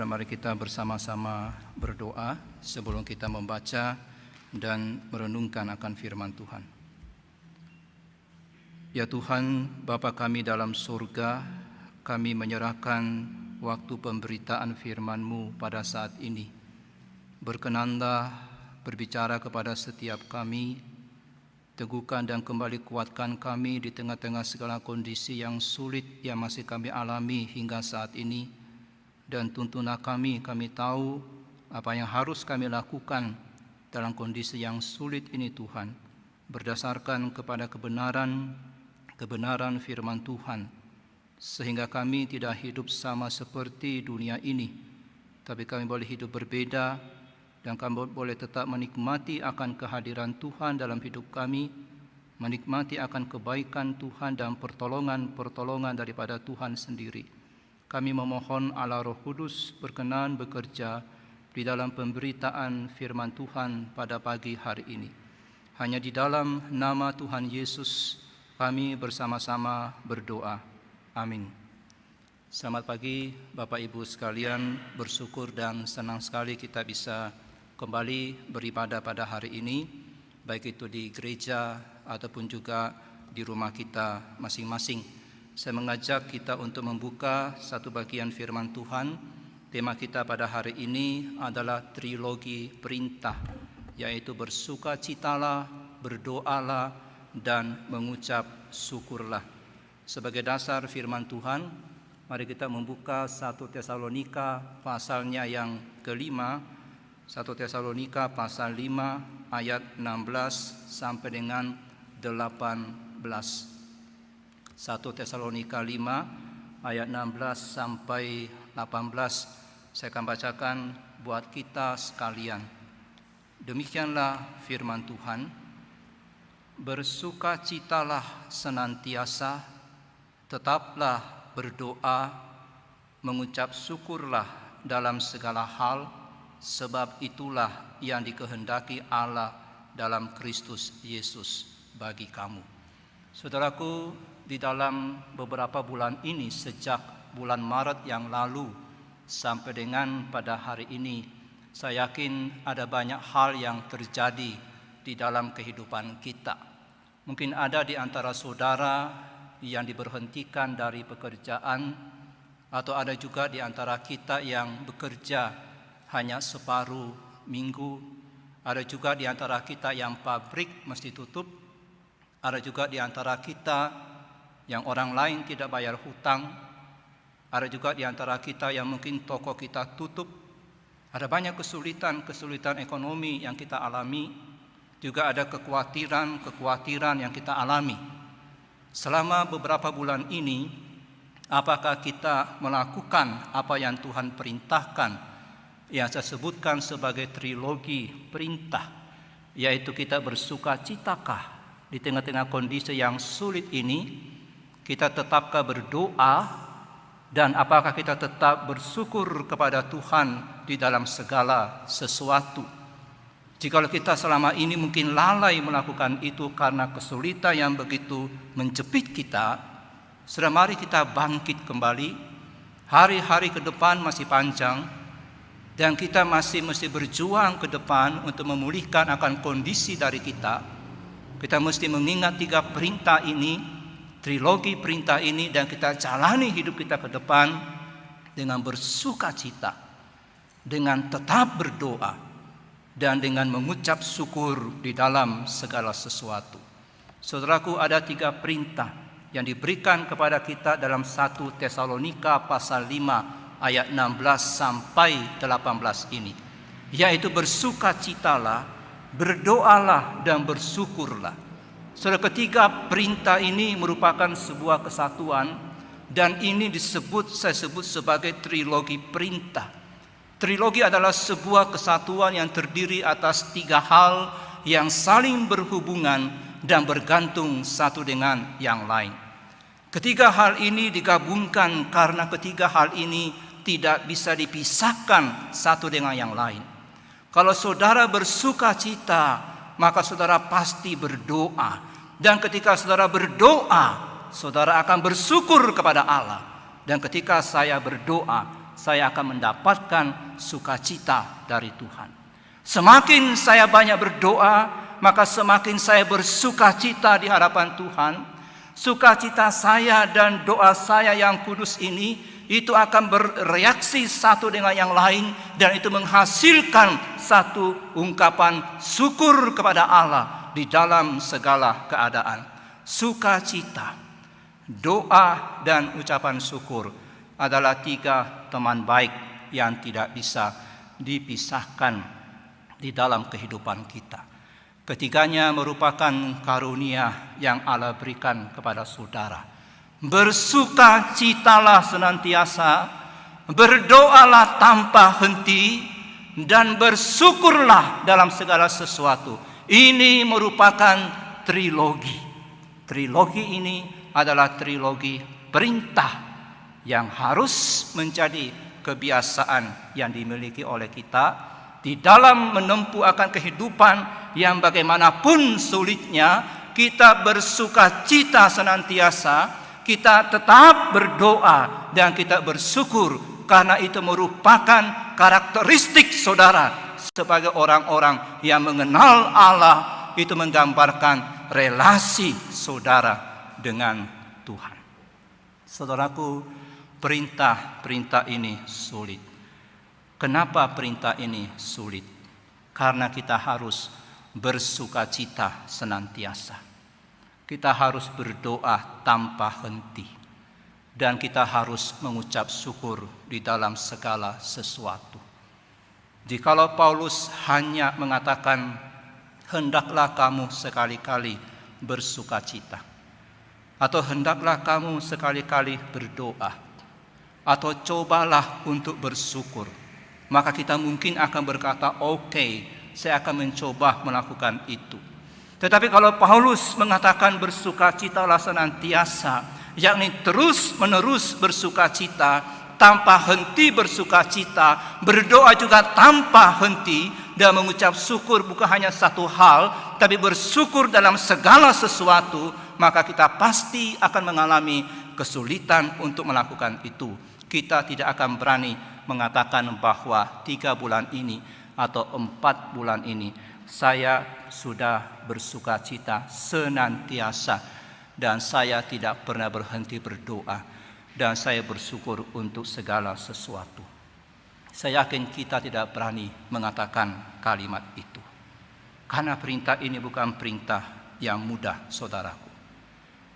Mari kita bersama-sama berdoa sebelum kita membaca dan merenungkan akan firman Tuhan. Ya Tuhan, Bapa kami dalam surga, kami menyerahkan waktu pemberitaan firman-Mu pada saat ini. Berkenanlah berbicara kepada setiap kami, teguhkan dan kembali kuatkan kami di tengah-tengah segala kondisi yang sulit yang masih kami alami hingga saat ini. Dan tuntunlah kami tahu apa yang harus kami lakukan dalam kondisi yang sulit ini Tuhan, berdasarkan kepada kebenaran firman Tuhan, sehingga kami tidak hidup sama seperti dunia ini, tapi kami boleh hidup berbeda, dan kami boleh tetap menikmati akan kehadiran Tuhan dalam hidup kami, menikmati akan kebaikan Tuhan dan pertolongan daripada Tuhan sendiri. Kami memohon Allah Roh Kudus berkenan bekerja di dalam pemberitaan firman Tuhan pada pagi hari ini. Hanya di dalam nama Tuhan Yesus kami bersama-sama berdoa. Amin. Selamat pagi Bapak Ibu sekalian, bersyukur dan senang sekali kita bisa kembali beribadah pada hari ini, baik itu di gereja ataupun juga di rumah kita masing-masing. Saya mengajak kita untuk membuka satu bagian firman Tuhan. Tema kita pada hari ini adalah trilogi perintah, yaitu bersukacitalah, berdoalah, dan mengucap syukurlah. Sebagai dasar firman Tuhan, mari kita membuka 1 Tesalonika pasalnya yang kelima, 1 Tesalonika pasal 5 ayat 16 sampai dengan 18. 1 Tesalonika 5 ayat 16 sampai 18. Saya akan bacakan buat kita sekalian. Demikianlah firman Tuhan. Bersukacitalah senantiasa, tetaplah berdoa, mengucap syukurlah dalam segala hal, sebab itulah yang dikehendaki Allah dalam Kristus Yesus bagi kamu. Saudaraku, di dalam beberapa bulan ini, sejak bulan Maret yang lalu sampai dengan pada hari ini, saya yakin ada banyak hal yang terjadi di dalam kehidupan kita. Mungkin ada di antara saudara yang diberhentikan dari pekerjaan, atau ada juga di antara kita yang bekerja hanya separuh minggu. Ada juga di antara kita yang pabrik mesti tutup. Ada juga di antara kita yang orang lain tidak bayar hutang. Ada juga di antara kita yang mungkin toko kita tutup. Ada banyak kesulitan ekonomi yang kita alami. Juga ada kekhawatiran yang kita alami. Selama beberapa bulan ini, apakah kita melakukan apa yang Tuhan perintahkan, yang saya sebutkan sebagai trilogi perintah, yaitu kita bersukacita di tengah-tengah kondisi yang sulit ini? Kita tetapkah berdoa, dan apakah kita tetap bersyukur kepada Tuhan di dalam segala sesuatu? Jikalau kita selama ini mungkin lalai melakukan itu karena kesulitan yang begitu menjepit kita, sudah mari kita bangkit kembali. Hari-hari ke depan masih panjang, dan kita masih mesti berjuang ke depan untuk memulihkan akan kondisi dari kita. Kita mesti mengingat 3 perintah ini, trilogi perintah ini, dan kita jalani hidup kita ke depan dengan bersukacita, dengan tetap berdoa, dan dengan mengucap syukur di dalam segala sesuatu. Saudaraku, ada 3 perintah yang diberikan kepada kita dalam 1 Tesalonika pasal 5 ayat 16 sampai 18 ini, yaitu bersukacitalah, berdoalah, dan bersyukurlah. Saudara, ketiga perintah ini merupakan sebuah kesatuan, dan ini saya sebut sebagai trilogi perintah. Trilogi adalah sebuah kesatuan yang terdiri atas 3 hal yang saling berhubungan dan bergantung satu dengan yang lain. Ketiga hal ini digabungkan karena ketiga hal ini tidak bisa dipisahkan satu dengan yang lain. Kalau saudara bersukacita, maka saudara pasti berdoa. Dan ketika saudara berdoa, saudara akan bersyukur kepada Allah. Dan ketika saya berdoa, saya akan mendapatkan sukacita dari Tuhan. Semakin saya banyak berdoa, maka semakin saya bersukacita di hadapan Tuhan. Sukacita saya dan doa saya yang kudus ini, itu akan bereaksi satu dengan yang lain, dan itu menghasilkan satu ungkapan syukur kepada Allah di dalam segala keadaan. Sukacita, doa, dan ucapan syukur adalah 3 teman baik yang tidak bisa dipisahkan di dalam kehidupan kita. Ketiganya merupakan karunia yang Allah berikan kepada saudara. Bersukacitalah senantiasa, berdoalah tanpa henti, dan bersyukurlah dalam segala sesuatu. Ini merupakan trilogi. Trilogi ini adalah trilogi perintah yang harus menjadi kebiasaan yang dimiliki oleh kita di dalam menempuh akan kehidupan yang bagaimanapun sulitnya. Kita bersukacita senantiasa, kita tetap berdoa, dan kita bersyukur, karena itu merupakan karakteristik saudara sebagai orang-orang yang mengenal Allah. Itu menggambarkan relasi saudara dengan Tuhan. Saudaraku, perintah ini sulit. Kenapa perintah ini sulit? Karena kita harus bersukacita senantiasa. Kita harus berdoa tanpa henti. Dan kita harus mengucap syukur di dalam segala sesuatu. Jikalau Paulus hanya mengatakan, hendaklah kamu sekali-kali bersukacita, atau hendaklah kamu sekali-kali berdoa, atau cobalah untuk bersyukur, maka kita mungkin akan berkata, oke, saya akan mencoba melakukan itu. Tetapi kalau Paulus mengatakan bersukacitalah senantiasa, yakni terus-menerus bersukacita, tanpa henti bersukacita, berdoa juga tanpa henti, dan mengucap syukur bukan hanya satu hal, tapi bersyukur dalam segala sesuatu, maka kita pasti akan mengalami kesulitan untuk melakukan itu. Kita tidak akan berani mengatakan bahwa 3 bulan ini atau 4 bulan ini saya sudah bersukacita senantiasa, dan saya tidak pernah berhenti berdoa, dan saya bersyukur untuk segala sesuatu. Saya yakin kita tidak berani mengatakan kalimat itu, karena perintah ini bukan perintah yang mudah, saudaraku.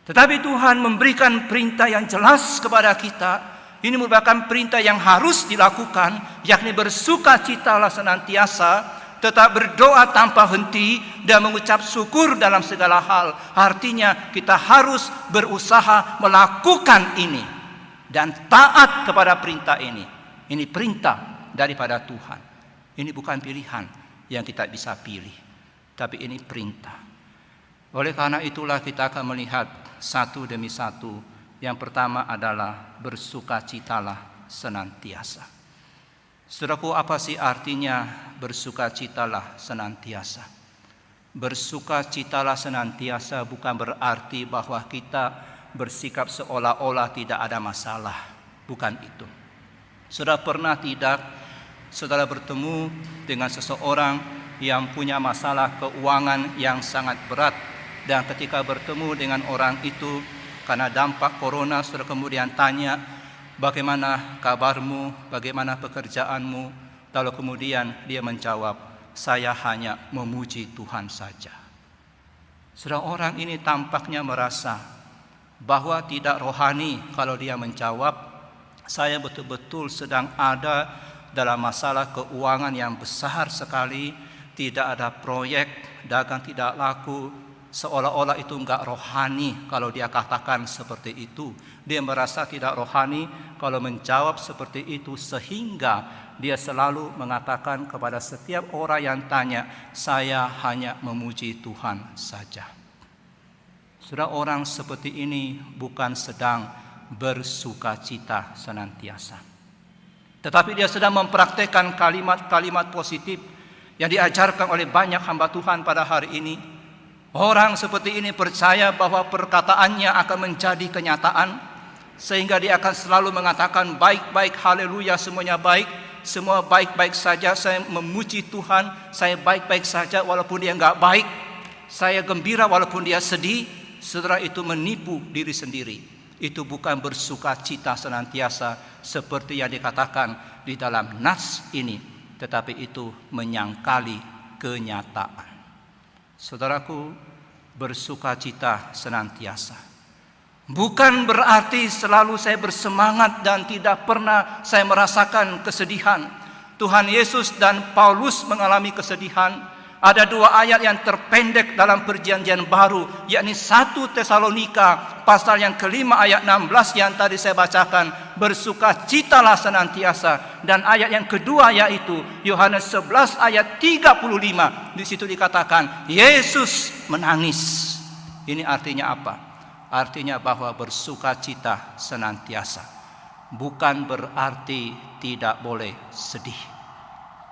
Tetapi Tuhan memberikan perintah yang jelas kepada kita. Ini merupakan perintah yang harus dilakukan, yakni bersukacitalah senantiasa, tetap berdoa tanpa henti, dan mengucap syukur dalam segala hal. Artinya kita harus berusaha melakukan ini dan taat kepada perintah ini. Ini perintah daripada Tuhan. Ini bukan pilihan yang kita bisa pilih, tapi ini perintah. Oleh karena itulah kita akan melihat satu demi satu. Yang pertama adalah bersukacitalah senantiasa. Saudaraku, apa sih artinya bersukacitalah senantiasa? Bersukacitalah senantiasa bukan berarti bahwa kita bersikap seolah-olah tidak ada masalah. Bukan itu. Saudara pernah tidak saudara bertemu dengan seseorang yang punya masalah keuangan yang sangat berat, dan ketika bertemu dengan orang itu karena dampak corona, saudara kemudian tanya, bagaimana kabarmu, bagaimana pekerjaanmu? Lalu kemudian dia menjawab, saya hanya memuji Tuhan saja. Saudara, orang ini tampaknya merasa bahwa tidak rohani kalau dia menjawab, saya betul-betul sedang ada dalam masalah keuangan yang besar sekali, tidak ada proyek, dagang tidak laku. Seolah-olah itu enggak rohani kalau dia katakan seperti itu. Dia merasa tidak rohani kalau menjawab seperti itu, sehingga dia selalu mengatakan kepada setiap orang yang tanya, saya hanya memuji Tuhan saja. Saudara, orang seperti ini bukan sedang bersukacita senantiasa, tetapi dia sedang mempraktekkan kalimat-kalimat positif yang diajarkan oleh banyak hamba Tuhan pada hari ini. Orang seperti ini percaya bahwa perkataannya akan menjadi kenyataan. sehingga dia akan selalu mengatakan baik-baik, haleluya, semuanya baik, semua baik-baik saja, saya memuji Tuhan, saya baik-baik saja walaupun dia enggak baik, saya gembira walaupun dia sedih. Saudara, itu menipu diri sendiri. Itu bukan bersukacita senantiasa seperti yang dikatakan di dalam nas ini, tetapi itu menyangkali kenyataan. Saudaraku, bersukacita senantiasa bukan berarti selalu saya bersemangat dan tidak pernah saya merasakan kesedihan. Tuhan Yesus dan Paulus mengalami kesedihan. Ada 2 ayat yang terpendek dalam perjanjian baru, yakni 1 Tesalonika pasal yang kelima ayat 16 yang tadi saya bacakan, bersukacitalah senantiasa. Dan ayat yang kedua yaitu Yohanes 11 ayat 35. Di situ dikatakan Yesus menangis. Ini artinya apa? Artinya bahwa bersukacita senantiasa bukan berarti tidak boleh sedih.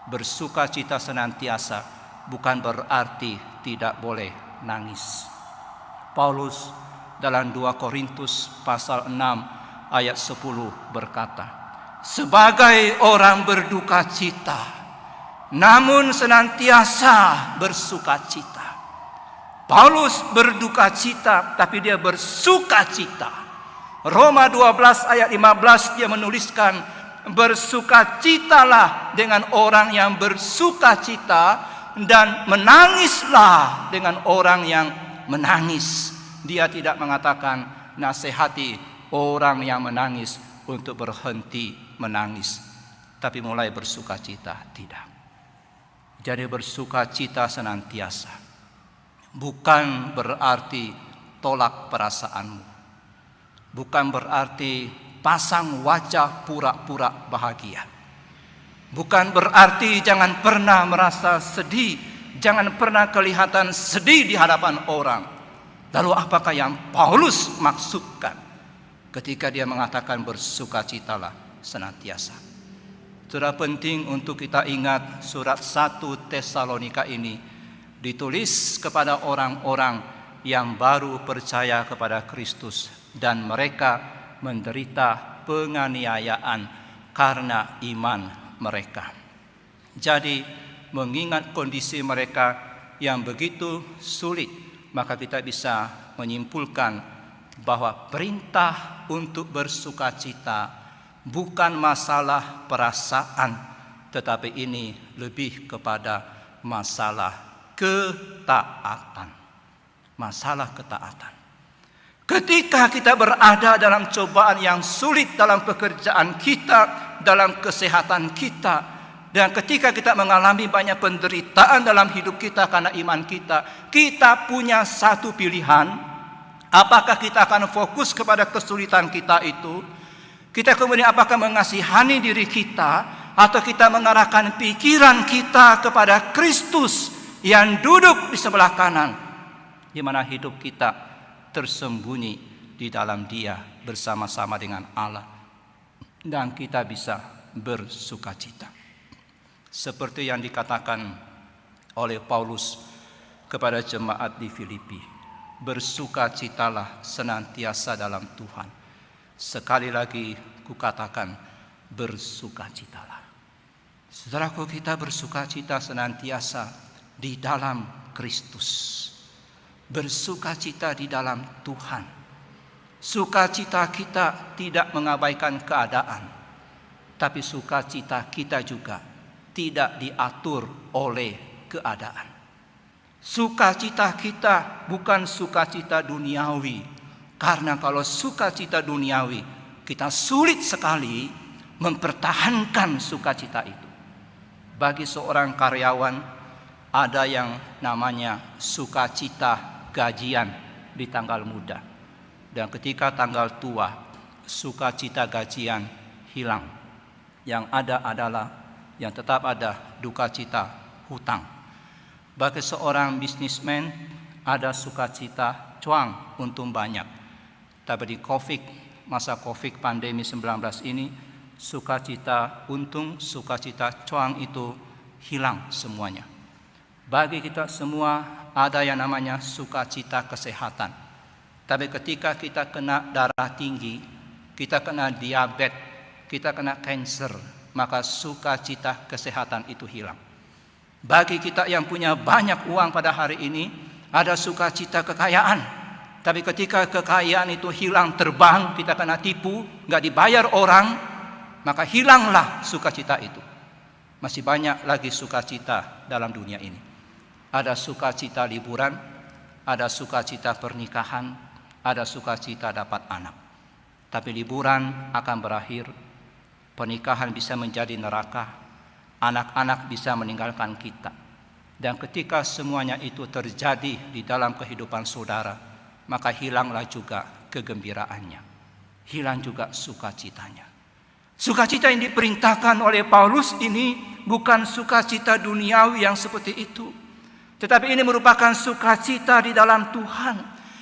Bersukacita senantiasa bukan berarti tidak boleh nangis. Paulus dalam 2 Korintus pasal 6 ayat 10 berkata, sebagai orang berduka cita, namun senantiasa bersuka cita. Paulus berduka cita, tapi dia bersuka cita. Roma 12 ayat 15 dia menuliskan, bersukacitalah dengan orang yang bersuka cita, dan menangislah dengan orang yang menangis. Dia tidak mengatakan nasihati orang yang menangis untuk berhenti menangis, tapi mulai bersukacita. Tidak. Jadi bersukacita senantiasa bukan berarti tolak perasaanmu, bukan berarti pasang wajah pura-pura bahagia, bukan berarti jangan pernah merasa sedih, jangan pernah kelihatan sedih di hadapan orang. Lalu apakah yang Paulus maksudkan ketika dia mengatakan bersukacitalah senantiasa? Sudah penting untuk kita ingat surat 1 Tesalonika ini ditulis kepada orang-orang yang baru percaya kepada Kristus dan mereka menderita penganiayaan karena iman mereka. Jadi mengingat kondisi mereka yang begitu sulit, maka kita bisa menyimpulkan bahwa perintah untuk bersukacita bukan masalah perasaan, tetapi ini lebih kepada masalah ketaatan. Masalah ketaatan. Ketika kita berada dalam cobaan yang sulit dalam pekerjaan kita, dalam kesehatan kita, dan ketika kita mengalami banyak penderitaan dalam hidup kita karena iman kita, kita punya satu pilihan. Apakah kita akan fokus kepada kesulitan kita itu? Kita kemudian apakah mengasihani diri kita, atau kita mengarahkan pikiran kita kepada Kristus yang duduk di sebelah kanan, di mana hidup kita tersembunyi di dalam Dia bersama-sama dengan Allah, dan kita bisa bersukacita. Seperti yang dikatakan oleh Paulus kepada jemaat di Filipi, bersukacitalah senantiasa dalam Tuhan. Sekali lagi kukatakan, bersukacitalah. Saudaraku, kita bersukacita senantiasa di dalam Kristus. Bersukacita di dalam Tuhan. Sukacita kita tidak mengabaikan keadaan, tapi sukacita kita juga tidak diatur oleh keadaan. Sukacita kita bukan sukacita duniawi, karena kalau sukacita duniawi, kita sulit sekali mempertahankan sukacita itu. Bagi seorang karyawan, ada yang namanya sukacita gajian di tanggal muda, dan ketika tanggal tua, sukacita gajian hilang. Yang ada adalah, yang tetap ada, dukacita hutang. Bagi seorang bisnismen, ada sukacita cuang untung banyak. Tapi di masa COVID pandemi 19 ini, sukacita untung, sukacita cuang itu hilang semuanya. Bagi kita semua ada yang namanya sukacita kesehatan. Tapi ketika kita kena darah tinggi, kita kena diabetes, kita kena kanker, maka sukacita kesehatan itu hilang. Bagi kita yang punya banyak uang pada hari ini, ada sukacita kekayaan. Tapi ketika kekayaan itu hilang, terbang, kita kena tipu, nggak dibayar orang, maka hilanglah sukacita itu. Masih banyak lagi sukacita dalam dunia ini. Ada sukacita liburan, ada sukacita pernikahan, ada sukacita dapat anak. Tapi liburan akan berakhir, pernikahan bisa menjadi neraka, anak-anak bisa meninggalkan kita. Dan ketika semuanya itu terjadi di dalam kehidupan saudara, maka hilanglah juga kegembiraannya, hilang juga sukacitanya. Sukacita yang diperintahkan oleh Paulus ini bukan sukacita duniawi yang seperti itu, tetapi ini merupakan sukacita di dalam Tuhan.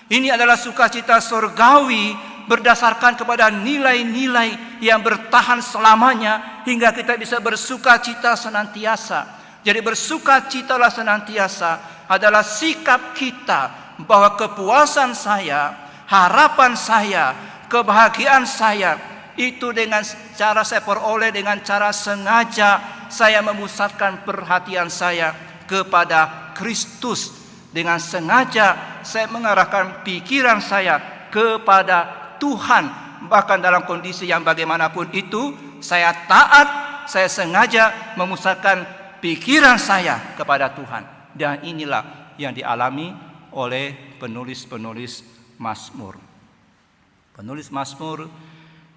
Ini adalah sukacita surgawi berdasarkan kepada nilai-nilai yang bertahan selamanya hingga kita bisa bersukacita senantiasa. Jadi bersukacitalah senantiasa adalah sikap kita bahwa kepuasan saya, harapan saya, kebahagiaan saya itu dengan cara saya peroleh dengan cara sengaja saya memusatkan perhatian saya kepada Kristus. Dengan sengaja saya mengarahkan pikiran saya kepada Tuhan. Bahkan dalam kondisi yang bagaimanapun itu, saya taat, saya sengaja memusatkan pikiran saya kepada Tuhan. Dan inilah yang dialami oleh penulis-penulis Mazmur. Penulis Mazmur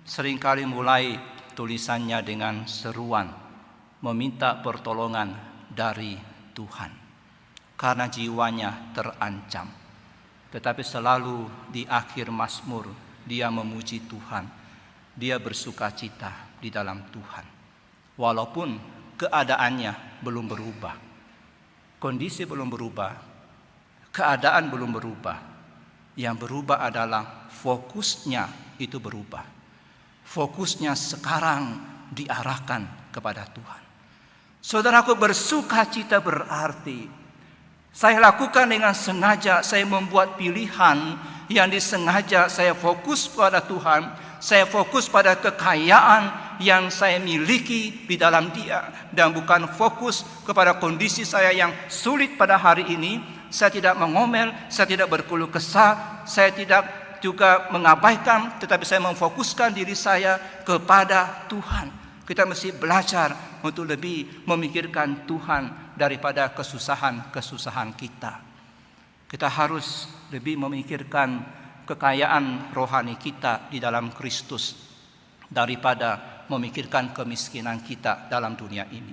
seringkali mulai tulisannya dengan seruan meminta pertolongan dari Tuhan karena jiwanya terancam. Tetapi selalu di akhir Mazmur dia memuji Tuhan, dia bersukacita di dalam Tuhan. Walaupun keadaannya belum berubah, kondisi belum berubah, keadaan belum berubah. Yang berubah adalah fokusnya itu berubah. Fokusnya sekarang diarahkan kepada Tuhan. Saudaraku, bersukacita berarti saya lakukan dengan sengaja, saya membuat pilihan yang disengaja saya fokus pada Tuhan, saya fokus pada kekayaan yang saya miliki di dalam Dia, dan bukan fokus kepada kondisi saya yang sulit pada hari ini. Saya tidak mengomel, saya tidak berkeluh kesah, saya tidak juga mengabaikan, tetapi saya memfokuskan diri saya kepada Tuhan. Kita mesti belajar untuk lebih memikirkan Tuhan daripada kesusahan-kesusahan kita. Kita harus lebih memikirkan kekayaan rohani kita di dalam Kristus daripada memikirkan kemiskinan kita dalam dunia ini.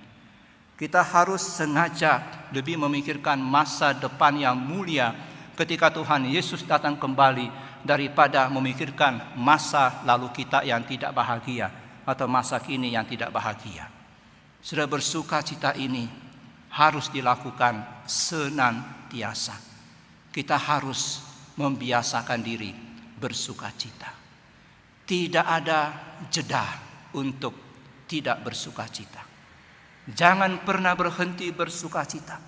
Kita harus sengaja lebih memikirkan masa depan yang mulia ketika Tuhan Yesus datang kembali daripada memikirkan masa lalu kita yang tidak bahagia atau masa kini yang tidak bahagia. Sudah bersukacita ini harus dilakukan senantiasa. Kita harus membiasakan diri bersukacita. Tidak ada jeda untuk tidak bersukacita. Jangan pernah berhenti bersukacita.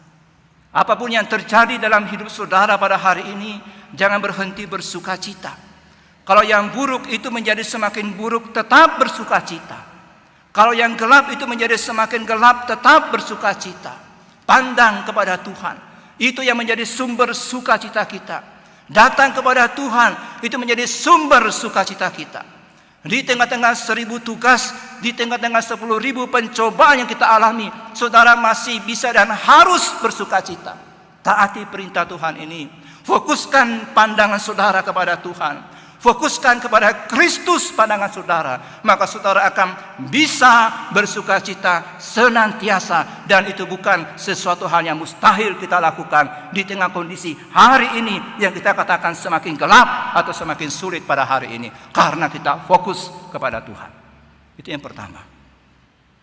Apapun yang terjadi dalam hidup saudara pada hari ini, jangan berhenti bersukacita. Kalau yang buruk itu menjadi semakin buruk, tetap bersukacita. Kalau yang gelap itu menjadi semakin gelap, tetap bersukacita. Pandang kepada Tuhan. Itu yang menjadi sumber sukacita kita. Datang kepada Tuhan, itu menjadi sumber sukacita kita. Di tengah-tengah 1000 tugas, di tengah-tengah 10.000 pencobaan yang kita alami, saudara masih bisa dan harus bersukacita. Taati perintah Tuhan ini. Fokuskan pandangan saudara kepada Tuhan. Fokuskan kepada Kristus pandangan saudara. Maka saudara akan bisa bersukacita senantiasa. Dan itu bukan sesuatu hal yang mustahil kita lakukan di tengah kondisi hari ini yang kita katakan semakin gelap atau semakin sulit pada hari ini. Karena kita fokus kepada Tuhan. Itu yang pertama.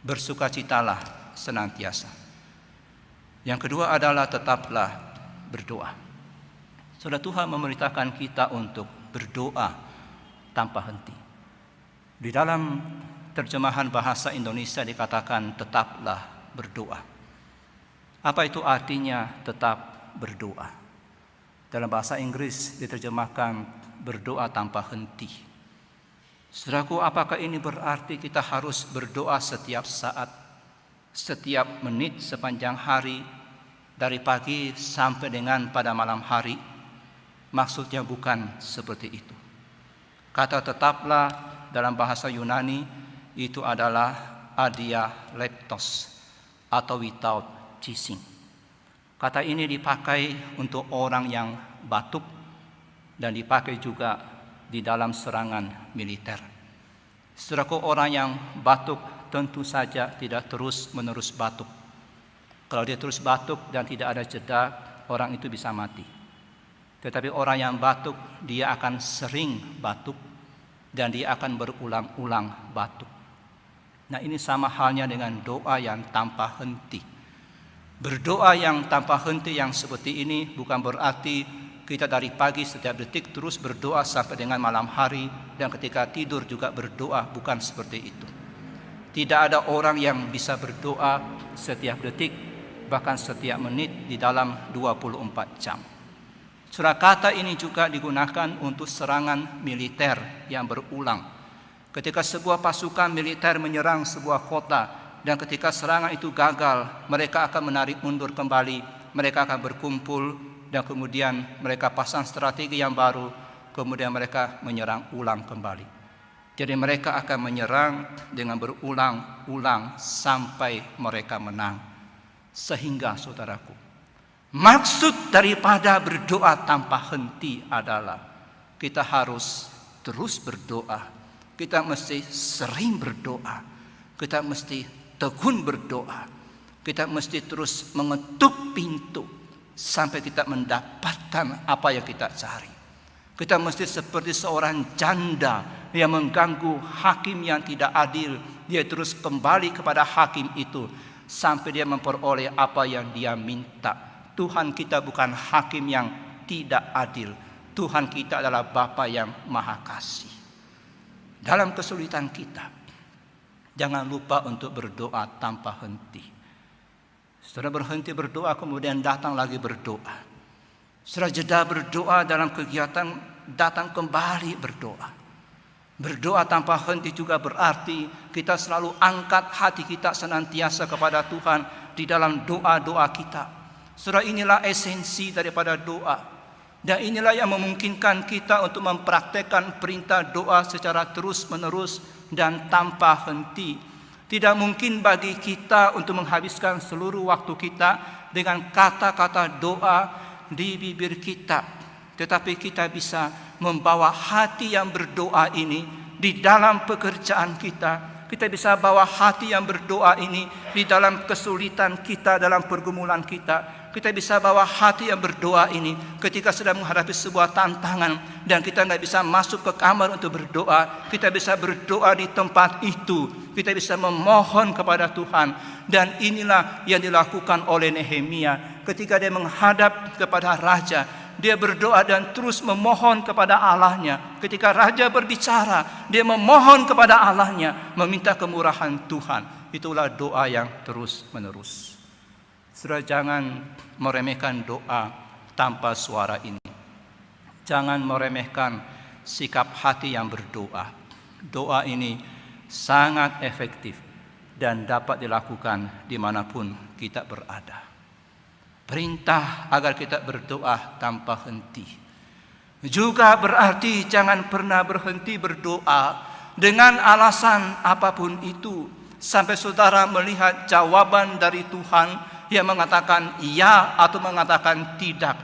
Bersukacitalah senantiasa. Yang kedua adalah tetaplah berdoa. Saudara, Tuhan memerintahkan kita untuk berdoa tanpa henti. Di dalam terjemahan bahasa Indonesia dikatakan tetaplah berdoa. Apa itu artinya tetap berdoa? Dalam bahasa Inggris diterjemahkan berdoa tanpa henti. Saudaraku, apakah ini berarti kita harus berdoa setiap saat, setiap menit sepanjang hari, dari pagi sampai dengan pada malam hari? Maksudnya bukan seperti itu. Kata tetaplah dalam bahasa Yunani itu adalah adialeptos atau without ceasing. Kata ini dipakai untuk orang yang batuk dan dipakai juga di dalam serangan militer. Saudaraku, orang yang batuk tentu saja tidak terus-menerus batuk. Kalau dia terus batuk dan tidak ada jeda, orang itu bisa mati. Tetapi orang yang batuk, dia akan sering batuk dan dia akan berulang-ulang batuk. Nah, ini sama halnya dengan doa yang tanpa henti. Berdoa yang tanpa henti yang seperti ini bukan berarti kita dari pagi setiap detik terus berdoa sampai dengan malam hari, dan ketika tidur juga berdoa, bukan seperti itu. Tidak ada orang yang bisa berdoa setiap detik, bahkan setiap menit di dalam 24 jam. Surah kata ini juga digunakan untuk serangan militer yang berulang. Ketika sebuah pasukan militer menyerang sebuah kota, dan ketika serangan itu gagal, mereka akan menarik mundur kembali, mereka akan berkumpul, dan kemudian mereka pasang strategi yang baru, kemudian mereka menyerang ulang kembali. Jadi mereka akan menyerang dengan berulang-ulang sampai mereka menang. Sehingga saudaraku, maksud daripada berdoa tanpa henti adalah kita harus terus berdoa. Kita mesti sering berdoa. Kita mesti tekun berdoa. Kita mesti terus mengetuk pintu sampai kita mendapatkan apa yang kita cari. Kita mesti seperti seorang janda yang mengganggu hakim yang tidak adil. Dia terus kembali kepada hakim itu sampai dia memperoleh apa yang dia minta. Tuhan kita bukan hakim yang tidak adil. Tuhan kita adalah Bapa yang Maha Kasih. Dalam kesulitan kita, jangan lupa untuk berdoa tanpa henti. Setelah berhenti berdoa, kemudian datang lagi berdoa. Setelah jeda berdoa dalam kegiatan, datang kembali berdoa. Berdoa tanpa henti juga berarti kita selalu angkat hati kita senantiasa kepada Tuhan di dalam doa-doa kita. Saudara, inilah esensi daripada doa. Dan inilah yang memungkinkan kita untuk mempraktekkan perintah doa secara terus-menerus dan tanpa henti. Tidak mungkin bagi kita untuk menghabiskan seluruh waktu kita dengan kata-kata doa di bibir kita. Tetapi kita bisa membawa hati yang berdoa ini di dalam pekerjaan kita. Kita bisa bawa hati yang berdoa ini di dalam kesulitan kita, dalam pergumulan kita. Kita bisa bawa hati yang berdoa ini ketika sedang menghadapi sebuah tantangan dan kita nggak bisa masuk ke kamar untuk berdoa. Kita bisa berdoa di tempat itu. Kita bisa memohon kepada Tuhan. Dan inilah yang dilakukan oleh Nehemia ketika dia menghadap kepada raja. Dia berdoa dan terus memohon kepada Allahnya. Ketika raja berbicara, dia memohon kepada Allahnya, meminta kemurahan Tuhan. Itulah doa yang terus menerus. Saudara, jangan meremehkan doa tanpa suara ini. Jangan meremehkan sikap hati yang berdoa. Doa ini sangat efektif dan dapat dilakukan dimanapun kita berada. Perintah agar kita berdoa tanpa henti. Juga berarti jangan pernah berhenti berdoa dengan alasan apapun itu, sampai saudara melihat jawaban dari Tuhan yang mengatakan iya atau mengatakan tidak.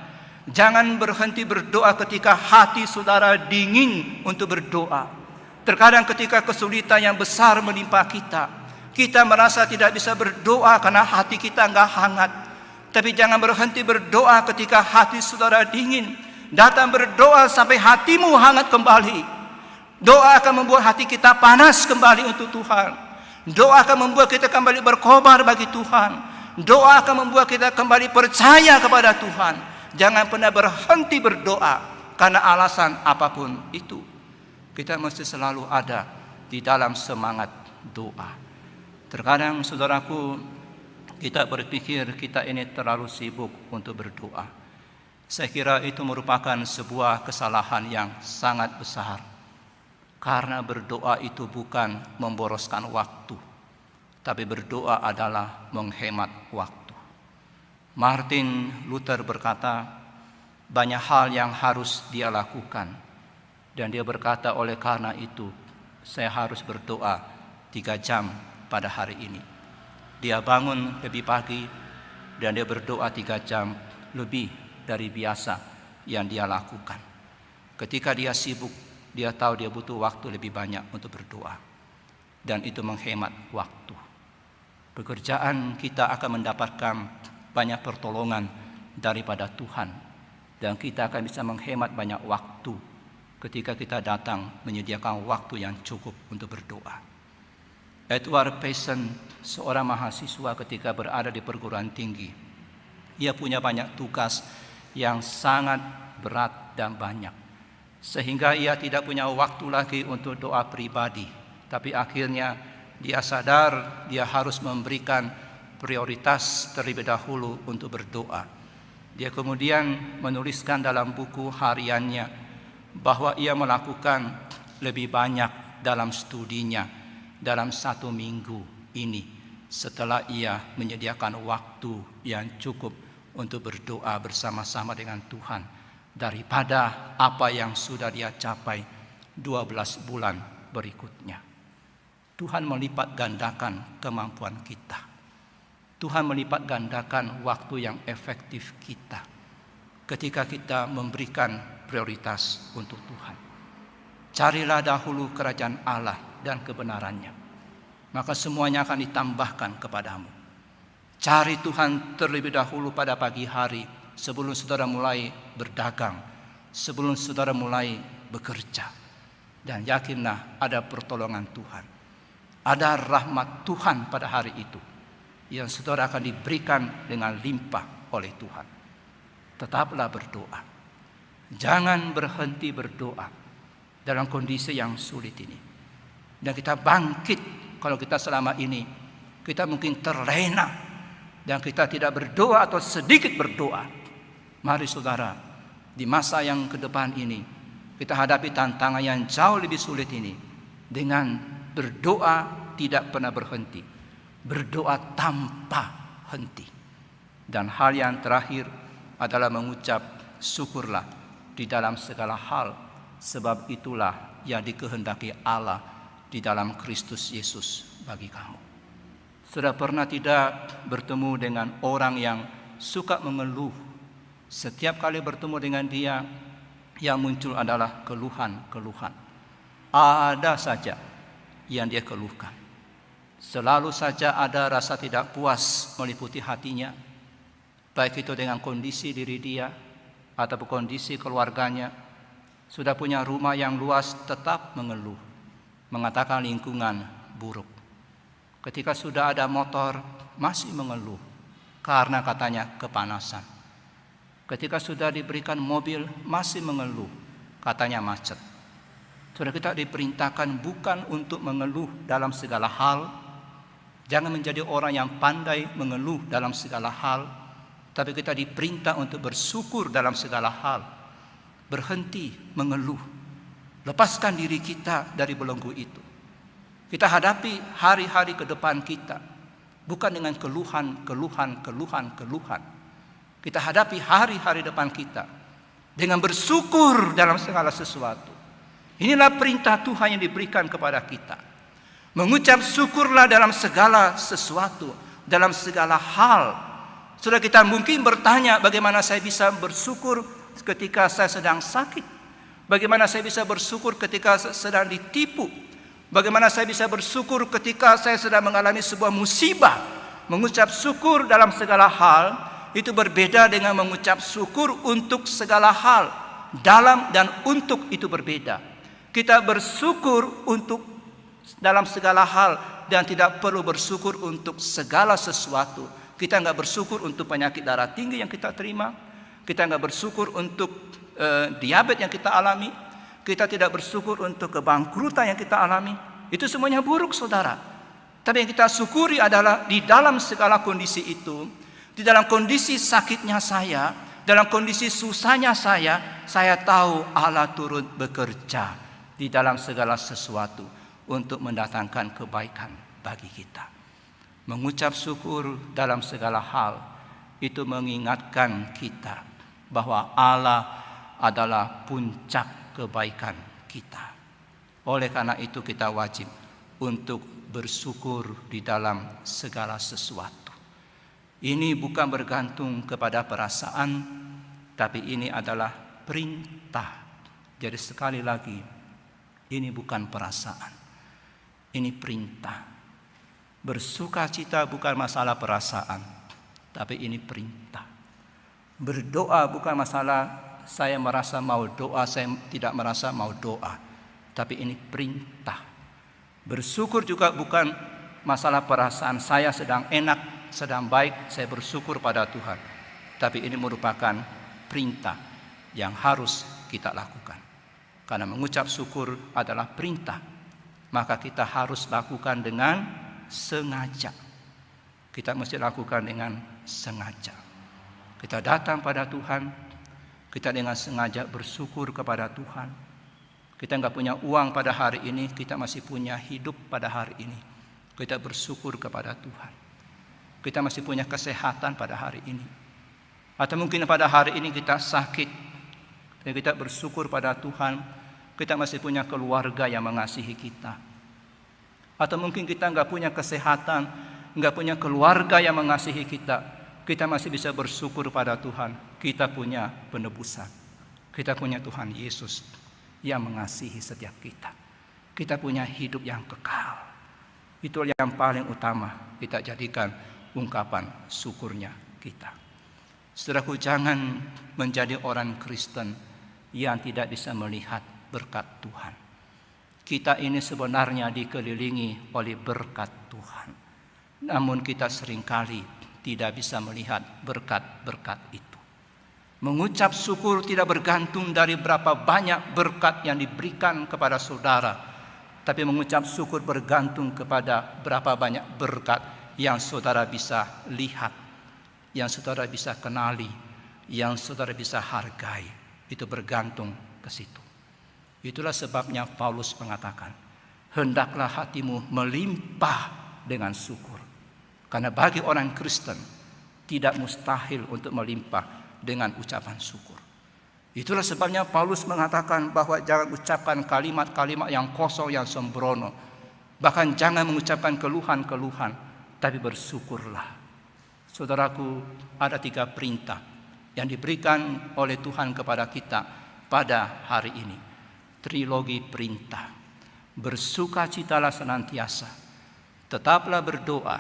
Jangan berhenti berdoa ketika hati saudara dingin untuk berdoa. Terkadang ketika kesulitan yang besar menimpa kita, kita merasa tidak bisa berdoa karena hati kita enggak hangat. Tapi jangan berhenti berdoa ketika hati saudara dingin. Datang berdoa sampai hatimu hangat kembali. Doa akan membuat hati kita panas kembali untuk Tuhan. Doa akan membuat kita kembali berkobar bagi Tuhan. Doa akan membuat kita kembali percaya kepada Tuhan. Jangan pernah berhenti berdoa karena alasan apapun itu. Kita mesti selalu ada di dalam semangat doa. Terkadang saudaraku, kita berpikir kita ini terlalu sibuk untuk berdoa. Saya kira itu merupakan sebuah kesalahan yang sangat besar. Karena berdoa itu bukan memboroskan waktu, tapi berdoa adalah menghemat waktu. Martin Luther berkata, banyak hal yang harus dia lakukan. Dan dia berkata, oleh karena itu, saya harus berdoa 3 jam pada hari ini. Dia bangun lebih pagi dan dia berdoa 3 jam lebih dari biasa yang dia lakukan. Ketika dia sibuk, dia tahu dia butuh waktu lebih banyak untuk berdoa. Dan itu menghemat waktu. Pekerjaan kita akan mendapatkan banyak pertolongan daripada Tuhan. Dan kita akan bisa menghemat banyak waktu ketika kita datang menyediakan waktu yang cukup untuk berdoa. Edward Payson, seorang mahasiswa ketika berada di perguruan tinggi, ia punya banyak tugas yang sangat berat dan banyak. Sehingga ia tidak punya waktu lagi untuk doa pribadi. Tapi akhirnya dia sadar dia harus memberikan prioritas terlebih dahulu untuk berdoa. Dia kemudian menuliskan dalam buku hariannya bahwa ia melakukan lebih banyak dalam studinya dalam 1 minggu ini setelah ia menyediakan waktu yang cukup untuk berdoa bersama-sama dengan Tuhan daripada apa yang sudah dia capai 12 bulan berikutnya. Tuhan melipat gandakan kemampuan kita. Tuhan melipat gandakan waktu yang efektif kita ketika kita memberikan prioritas untuk Tuhan. Carilah dahulu kerajaan Allah dan kebenarannya, maka semuanya akan ditambahkan kepadamu. Cari Tuhan terlebih dahulu pada pagi hari sebelum saudara mulai berdagang, sebelum saudara mulai bekerja. Dan yakinlah ada pertolongan Tuhan, ada rahmat Tuhan pada hari itu yang saudara akan diberikan dengan limpah oleh Tuhan. Tetaplah berdoa. Jangan berhenti berdoa dalam kondisi yang sulit ini. Dan kita bangkit kalau kita selama ini kita mungkin terlena dan kita tidak berdoa atau sedikit berdoa. Mari saudara, di masa yang ke depan ini kita hadapi tantangan yang jauh lebih sulit ini dengan berdoa tidak pernah berhenti, berdoa tanpa henti. Dan hal yang terakhir adalah mengucap syukurlah di dalam segala hal, sebab itulah yang dikehendaki Allah di dalam Kristus Yesus bagi kamu. Sudah pernah tidak bertemu dengan orang yang suka mengeluh? Setiap kali bertemu dengan dia, yang muncul adalah keluhan-keluhan. Ada saja yang dia keluhkan. Selalu saja ada rasa tidak puas meliputi hatinya, baik itu dengan kondisi diri dia ataupun kondisi keluarganya. Sudah punya rumah yang luas tetap mengeluh, mengatakan lingkungan buruk. Ketika sudah ada motor masih mengeluh karena katanya kepanasan. Ketika sudah diberikan mobil masih mengeluh, katanya macet. Sudah kita diperintahkan bukan untuk mengeluh dalam segala hal. Jangan menjadi orang yang pandai mengeluh dalam segala hal, tapi kita diperintah untuk bersyukur dalam segala hal. Berhenti mengeluh. Lepaskan diri kita dari belenggu itu. Kita hadapi hari-hari ke depan kita bukan dengan keluhan. Kita hadapi hari-hari depan kita dengan bersyukur dalam segala sesuatu. Inilah perintah Tuhan yang diberikan kepada kita. Mengucap syukurlah dalam segala sesuatu, dalam segala hal. Sudah kita mungkin bertanya, bagaimana saya bisa bersyukur ketika saya sedang sakit? Bagaimana saya bisa bersyukur ketika sedang ditipu? Bagaimana saya bisa bersyukur ketika saya sedang mengalami sebuah musibah? Mengucap syukur dalam segala hal itu berbeda dengan mengucap syukur untuk segala hal. Dalam dan untuk itu berbeda. Kita bersyukur untuk dalam segala hal dan tidak perlu bersyukur untuk segala sesuatu. Kita enggak bersyukur untuk penyakit darah tinggi yang kita terima. Kita enggak bersyukur untuk diabetes yang kita alami. Kita tidak bersyukur untuk kebangkrutan yang kita alami. Itu semuanya buruk, saudara. Tapi yang kita syukuri adalah di dalam segala kondisi itu, di dalam kondisi sakitnya saya, dalam kondisi susahnya saya tahu Allah turut bekerja. di dalam segala sesuatu untuk mendatangkan kebaikan bagi kita. Mengucap syukur dalam segala hal itu mengingatkan kita bahwa Allah adalah puncak kebaikan kita. Oleh karena itu kita wajib untuk bersyukur di dalam segala sesuatu. Ini bukan bergantung kepada perasaan, tapi ini adalah perintah. Jadi sekali lagi, ini bukan perasaan, ini perintah. Bersukacita bukan masalah perasaan, tapi ini perintah. Berdoa bukan masalah saya merasa mau doa, saya tidak merasa mau doa, tapi ini perintah. Bersyukur juga bukan masalah perasaan saya sedang enak, sedang baik, saya bersyukur pada Tuhan. Tapi ini merupakan perintah yang harus kita lakukan. Karena mengucap syukur adalah perintah, maka kita harus lakukan dengan sengaja. Kita mesti lakukan dengan sengaja. Kita datang pada Tuhan, kita dengan sengaja bersyukur kepada Tuhan. Kita nggak punya uang pada hari ini, kita masih punya hidup pada hari ini. Kita bersyukur kepada Tuhan. Kita masih punya kesehatan pada hari ini. Atau mungkin pada hari ini kita sakit, dan kita bersyukur pada Tuhan, kita masih punya keluarga yang mengasihi kita. Atau mungkin kita nggak punya kesehatan, nggak punya keluarga yang mengasihi kita, kita masih bisa bersyukur pada Tuhan. Kita punya penebusan, kita punya Tuhan Yesus yang mengasihi setiap kita. Kita punya hidup yang kekal. Itu yang paling utama kita jadikan ungkapan syukurnya kita. Saudaraku, jangan menjadi orang Kristen yang tidak bisa melihat berkat Tuhan. Kita ini sebenarnya dikelilingi oleh berkat Tuhan. Namun kita seringkali tidak bisa melihat berkat-berkat itu. Mengucap syukur tidak bergantung dari berapa banyak berkat yang diberikan kepada saudara, tapi mengucap syukur bergantung kepada berapa banyak berkat yang saudara bisa lihat, yang saudara bisa kenali, yang saudara bisa hargai. Itu bergantung ke situ. Itulah sebabnya Paulus mengatakan, hendaklah hatimu melimpah dengan syukur. Karena bagi orang Kristen tidak mustahil untuk melimpah dengan ucapan syukur. Itulah sebabnya Paulus mengatakan bahwa jangan ucapkan kalimat-kalimat yang kosong, yang sembrono. Bahkan jangan mengucapkan keluhan-keluhan, tapi bersyukurlah. Saudaraku, ada 3 perintah yang diberikan oleh Tuhan kepada kita pada hari ini. Trilogi perintah. Bersukacitalah senantiasa, tetaplah berdoa,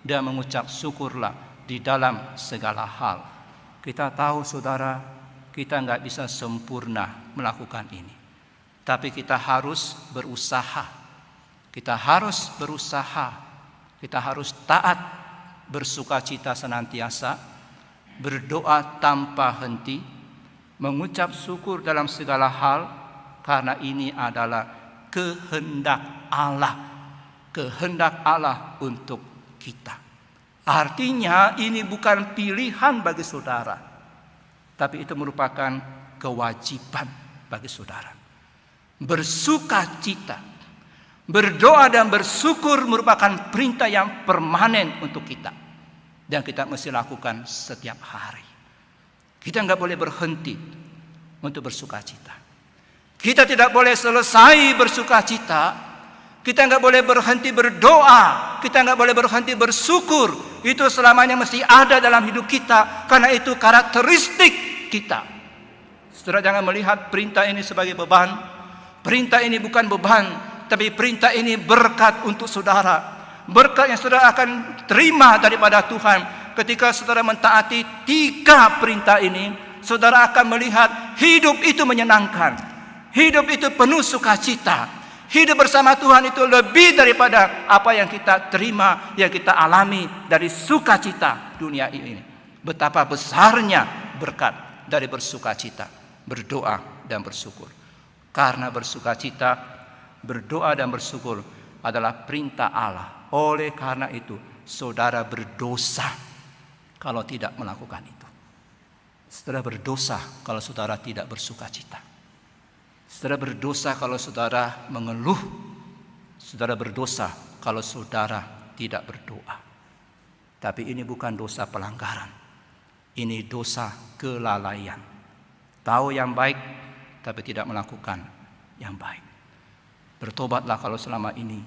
dan mengucap syukurlah di dalam segala hal. Kita tahu saudara, kita nggak bisa sempurna melakukan ini. Tapi kita harus berusaha. Kita harus berusaha. Kita harus taat, bersukacita senantiasa, berdoa tanpa henti, mengucap syukur dalam segala hal, karena ini adalah kehendak Allah. Kehendak Allah untuk kita. Artinya ini bukan pilihan bagi saudara, tapi itu merupakan kewajiban bagi saudara. Bersukacita, berdoa dan bersyukur merupakan perintah yang permanen untuk kita. Dan kita mesti lakukan setiap hari. Kita nggak boleh berhenti untuk bersukacita. Kita tidak boleh selesai bersukacita. Kita nggak boleh berhenti berdoa. Kita nggak boleh berhenti bersyukur. Itu selamanya mesti ada dalam hidup kita. Karena itu karakteristik kita. Saudara jangan melihat perintah ini sebagai beban. Perintah ini bukan beban, tapi perintah ini berkat untuk saudara. Berkat yang saudara akan terima daripada Tuhan. Ketika saudara mentaati 3 perintah ini, saudara akan melihat hidup itu menyenangkan. Hidup itu penuh sukacita. Hidup bersama Tuhan itu lebih daripada apa yang kita terima, yang kita alami dari sukacita dunia ini. Betapa besarnya berkat dari bersukacita, berdoa dan bersyukur. Karena bersukacita, berdoa dan bersyukur adalah perintah Allah. Oleh karena itu, saudara berdosa kalau tidak melakukan itu. Saudara berdosa kalau saudara tidak bersukacita. Saudara berdosa kalau saudara mengeluh. Saudara berdosa kalau saudara tidak berdoa. Tapi ini bukan dosa pelanggaran. Ini dosa kelalaian. Tahu yang baik tapi tidak melakukan yang baik. Bertobatlah kalau selama ini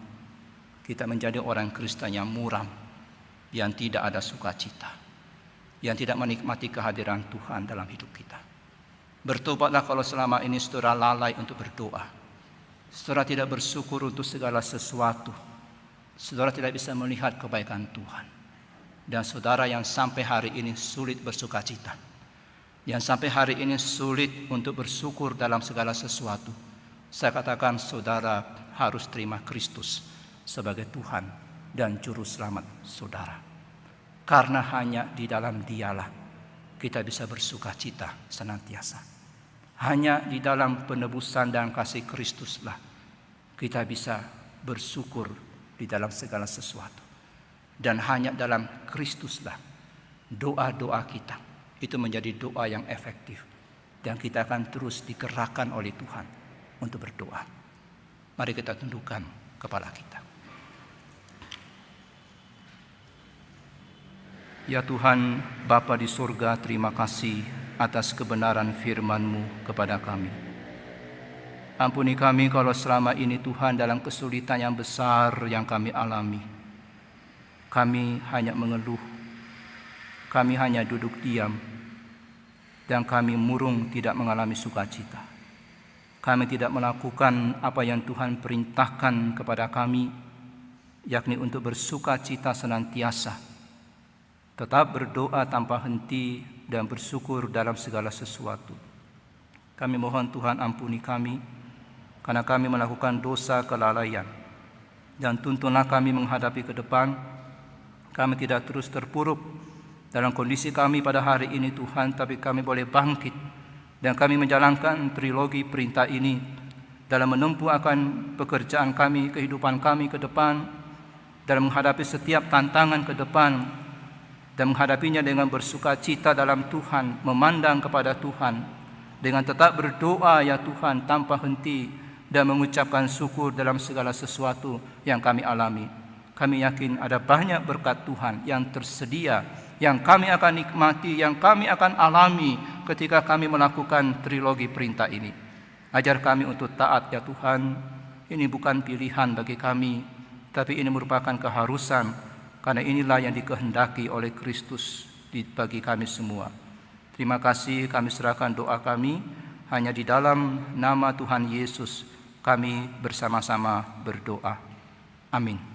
kita menjadi orang Kristen yang muram, yang tidak ada sukacita, yang tidak menikmati kehadiran Tuhan dalam hidup kita. Bertobatlah kalau selama ini saudara lalai untuk berdoa. Saudara tidak bersyukur untuk segala sesuatu. Saudara tidak bisa melihat kebaikan Tuhan. Dan saudara yang sampai hari ini sulit bersukacita, yang sampai hari ini sulit untuk bersyukur dalam segala sesuatu, saya katakan saudara harus terima Kristus sebagai Tuhan dan Juru Selamat saudara. Karena hanya di dalam Dialah kita bisa bersukacita senantiasa. Hanya di dalam penebusan dan kasih Kristuslah kita bisa bersyukur di dalam segala sesuatu. Dan hanya dalam Kristuslah doa-doa kita itu menjadi doa yang efektif. Dan kita akan terus digerakkan oleh Tuhan untuk berdoa. Mari kita tundukkan kepala kita. Ya Tuhan, Bapa di surga, terima kasih atas kebenaran firman-Mu kepada kami. Ampuni kami kalau selama ini Tuhan dalam kesulitan yang besar yang kami alami. Kami hanya mengeluh, kami hanya duduk diam, dan kami murung tidak mengalami sukacita. Kami tidak melakukan apa yang Tuhan perintahkan kepada kami, yakni untuk bersukacita senantiasa, tetap berdoa tanpa henti dan bersyukur dalam segala sesuatu. Kami mohon Tuhan ampuni kami, karena kami melakukan dosa kelalaian, dan tuntunlah kami menghadapi ke depan. Kami tidak terus terpuruk dalam kondisi kami pada hari ini Tuhan, tapi kami boleh bangkit dan kami menjalankan trilogi perintah ini dalam menempuh akan pekerjaan kami, kehidupan kami ke depan, dalam menghadapi setiap tantangan ke depan, dan menghadapinya dengan bersukacita dalam Tuhan, memandang kepada Tuhan, dengan tetap berdoa ya Tuhan tanpa henti, dan mengucapkan syukur dalam segala sesuatu yang kami alami. Kami yakin ada banyak berkat Tuhan yang tersedia, yang kami akan nikmati, yang kami akan alami ketika kami melakukan trilogi perintah ini. Ajar kami untuk taat ya Tuhan. Ini bukan pilihan bagi kami, tapi ini merupakan keharusan, karena inilah yang dikehendaki oleh Kristus bagi kami semua. Terima kasih, kami serahkan doa kami hanya di dalam nama Tuhan Yesus. Kami bersama-sama berdoa. Amin.